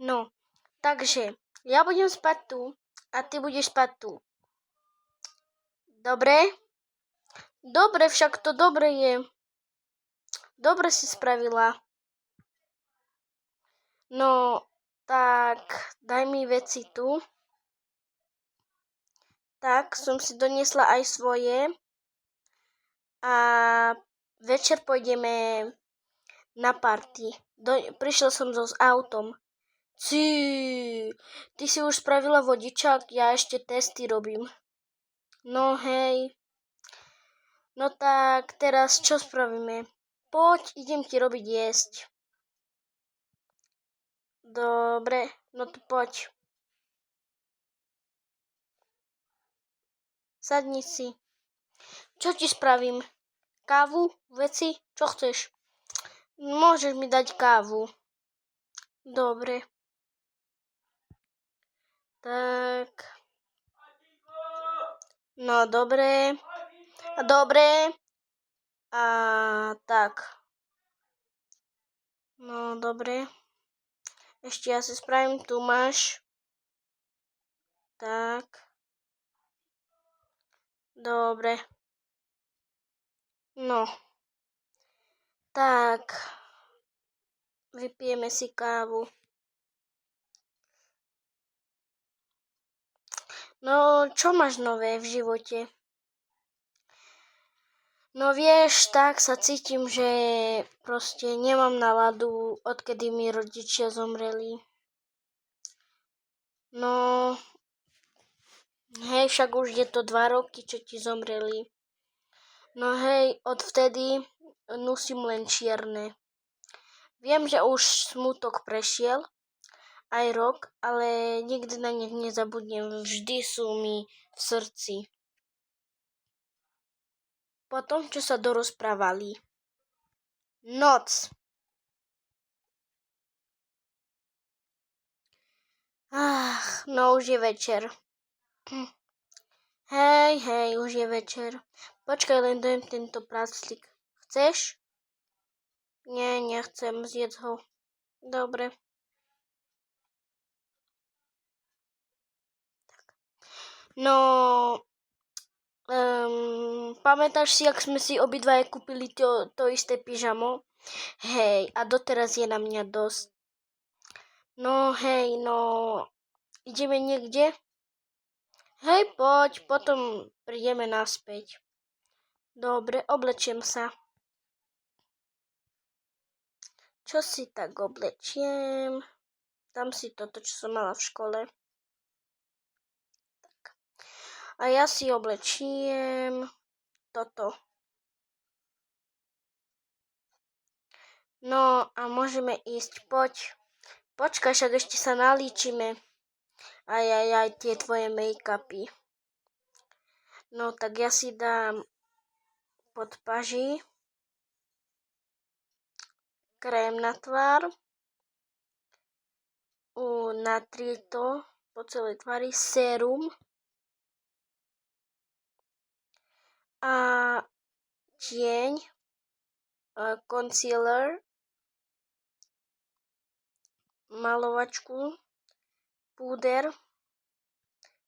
No, takže ja budem spať tu a ty budeš spať tu. Dobre? Dobre, však to dobre je. Dobre si spravila. No, tak daj mi veci tu. Tak, som si doniesla aj svoje. A večer pôjdeme na party. Prišiel som s autom. Ty si už spravila vodičák, ja ešte testy robím. No hej. No tak teraz čo spravíme? Poď, idem ti robiť jesť. Dobre, no to poď. Sadni si. Čo ti spravím? Kávu? Veci? Čo chceš? Môžeš mi dať kávu. Dobre. Tak. No dobre. Dobre. A tak. No dobre. Ešte ja si spravím, tu máš. Tak. Dobre. No. Tak. Vypijeme si kávu. No, čo máš nové v živote? No vieš, tak sa cítim, že proste nemám náladu, odkedy mi rodičia zomreli. No, hej, však už je to 2 roky, čo ti zomreli. No hej, odvtedy nosím len čierne. Viem, že už smutok prešiel, aj rok, ale nikdy na nich nezabudnem, vždy sú mi v srdci. Potom, čo sa dorozprávali. Noc. No už je večer. Hej, už je večer. Počkaj, len dojem tento práclik. Chceš? Nie, nechcem, zjedz ho. Dobre. No, pamätáš si, jak sme si obidvaja kúpili to isté pyžamo? Hej, a doteraz je na mňa dosť. No hej, no, ideme niekde? Hej, poď, potom prídeme naspäť. Dobre, oblečiem sa. Čo si tak oblečiem? Dám si toto, čo som mala v škole. Tak. A ja si oblečiem toto. No a môžeme ísť, poď. Počkaj, však ešte sa nalíčime. Aj tie tvoje make-upy. No tak ja si dám pod paži krém na tvár. Natrieť to po celej tvári, sérum. A tieň, concealer, malovačku, púder,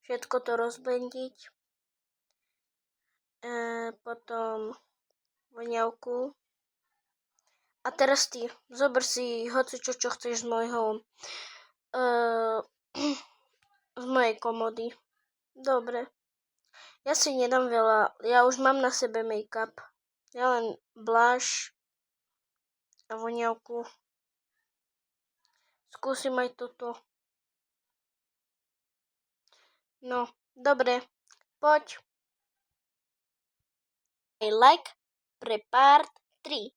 všetko to rozblendiť, potom voňavku. A teraz ty, zober si hoci čo chceš z mojho, z mojej komody. Dobre. Ja si nedám veľa, ja už mám na sebe make-up. Ja len blush a voňavku. Skúsim aj toto. No, dobre, poď. Like pre part 3.